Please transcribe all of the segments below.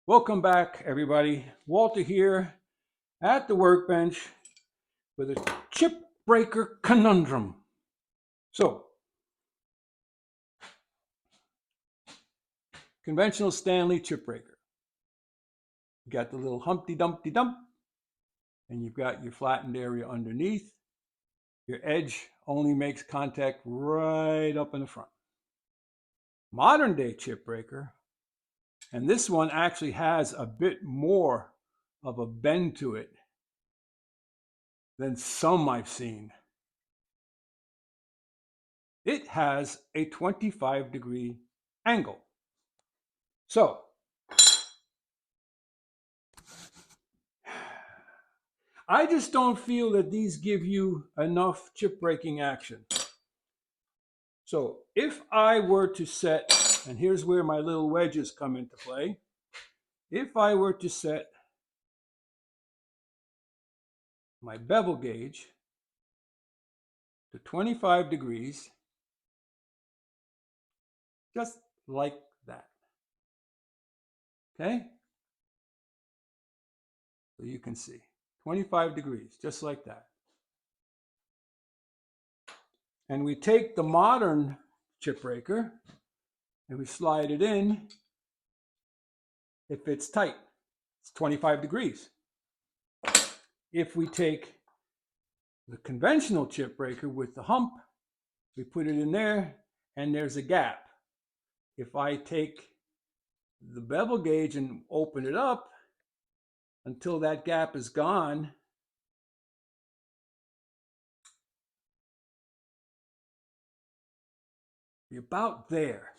Welcome back, everybody. Walter here at the workbench with a chip breaker conundrum. So, conventional Stanley chip breaker. You got the little Humpty Dumpty Dump, and you've got your flattened area underneath. Your edge only makes contact right up in the front. Modern day chip breaker, and this one actually has a bit more of a bend to it than some I've seen. It has a 25-degree angle. So, I just don't feel that these give you enough chip breaking action. So if I were to set, and here's where my little wedges come into play. If I were to set my bevel gauge to 25 degrees, just like that. Okay? So you can see 25 degrees, just like that. And we take the modern chip breaker and we slide it in. If it's tight, it's 25 degrees. If we take the conventional chip breaker with the hump, we put it in there and there's a gap. If I take the bevel gauge and open it up until that gap is gone, be about there.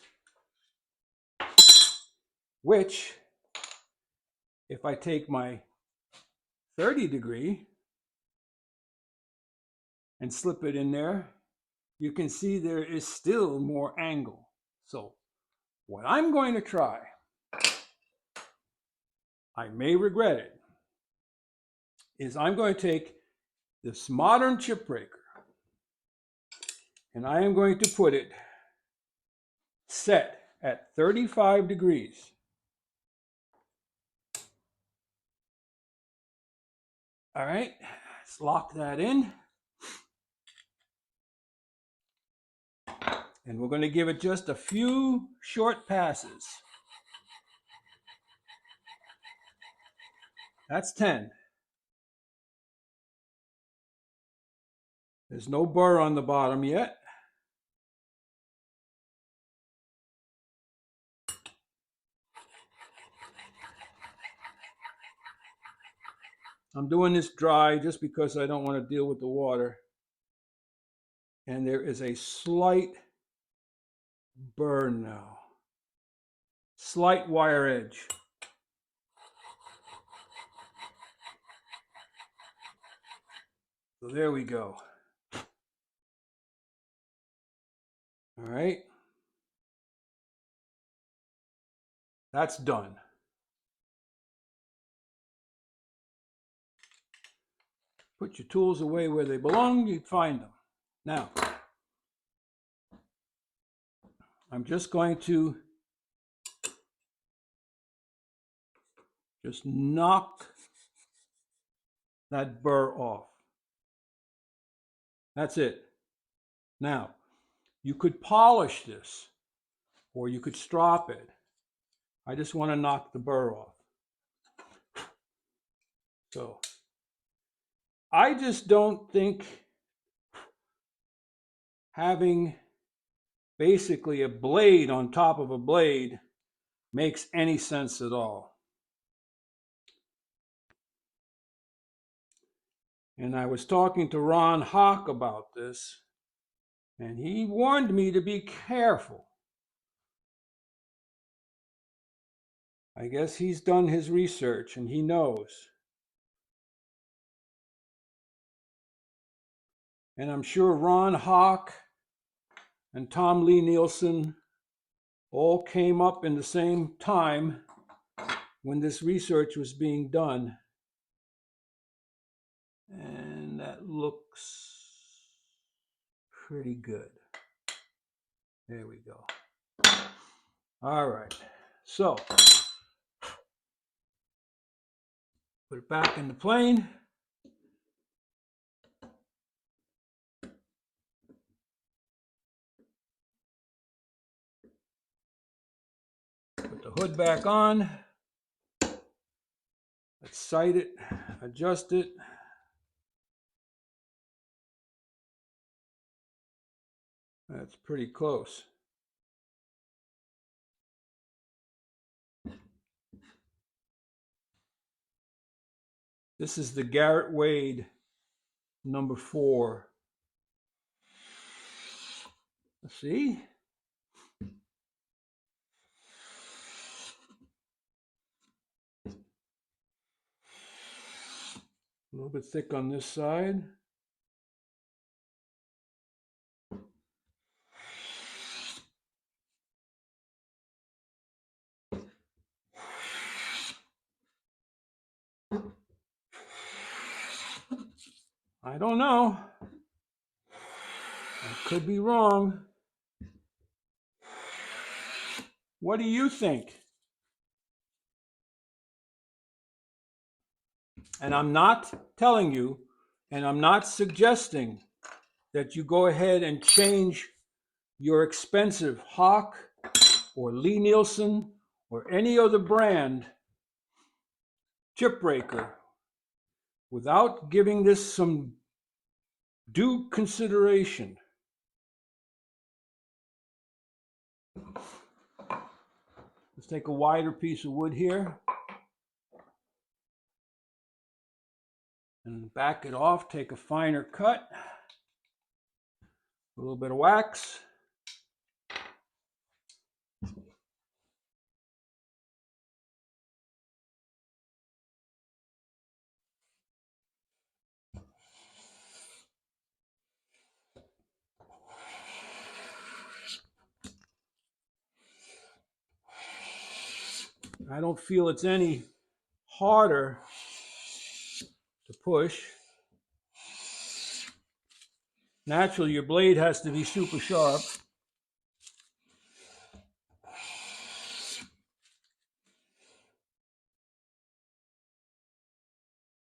Which, if I take my 30 degree and slip it in there, you can see there is still more angle. So what I'm going to try, I may regret it, is I'm going to take this modern chip breaker and I am going to put it set at 35 degrees. All right, let's lock that in. And we're going to give it just a few short passes. That's 10. There's no burr on the bottom yet. I'm doing this dry just because I don't want to deal with the water. And there is a slight burn now. Slight wire edge. So there we go. All right. That's done. Put your tools away where they belong, you'd find them. Now, I'm just going to just knock that burr off. That's it. Now, you could polish this or you could strop it. I just want to knock the burr off. So, I just don't think having basically a blade on top of a blade makes any sense at all. And I was talking to Ron Hawk about this, and he warned me to be careful. I guess he's done his research and he knows. And I'm sure Ron Hawk and Tom Lie-Nielsen all came up in the same time when this research was being done. And that looks pretty good. There we go. All right. So Put it back in the plane. Put the hood back on. Let's sight it, adjust it. That's pretty close. This is the Garrett Wade number 4. Let's see. A little bit thick on this side. I don't know. I could be wrong. What do you think? And I'm not telling you, and I'm not suggesting that you go ahead and change your expensive Hawk or Lie-Nielsen or any other brand Chipbreaker without giving this some due consideration. Let's take a wider piece of wood here and back it off, take a finer cut, a little bit of wax. I don't feel it's any harder to push. Naturally, your blade has to be super sharp.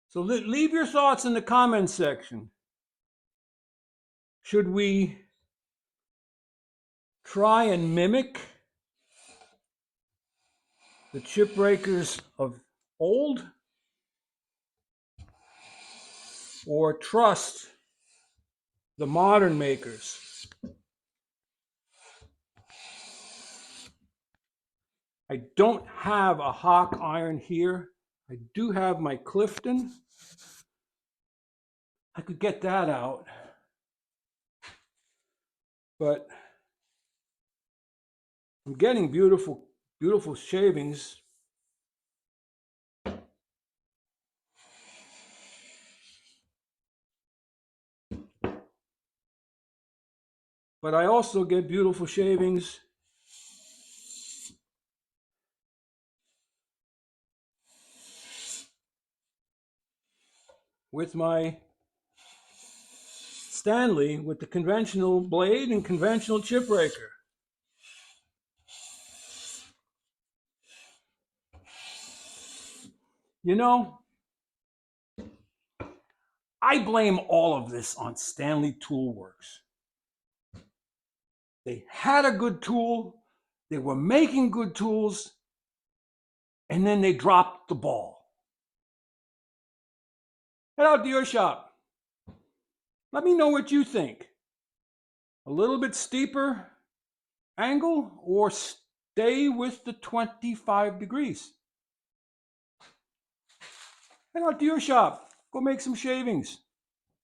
So leave your thoughts in the comments section. Should we try and mimic the Chipbreakers of old, or trust the modern makers? I don't have a Hawk iron here. I do have my Clifton. I could get that out, but I'm getting beautiful, beautiful shavings. But I also get beautiful shavings with my Stanley with the conventional blade and conventional Chipbreaker. You know, I blame all of this on Stanley Tool Works. They had a good tool, they were making good tools, and then they dropped the ball. Head out to your shop. Let me know what you think. A little bit steeper angle or stay with the 25 degrees? Head out to your shop. Go make some shavings.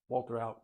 Walter out.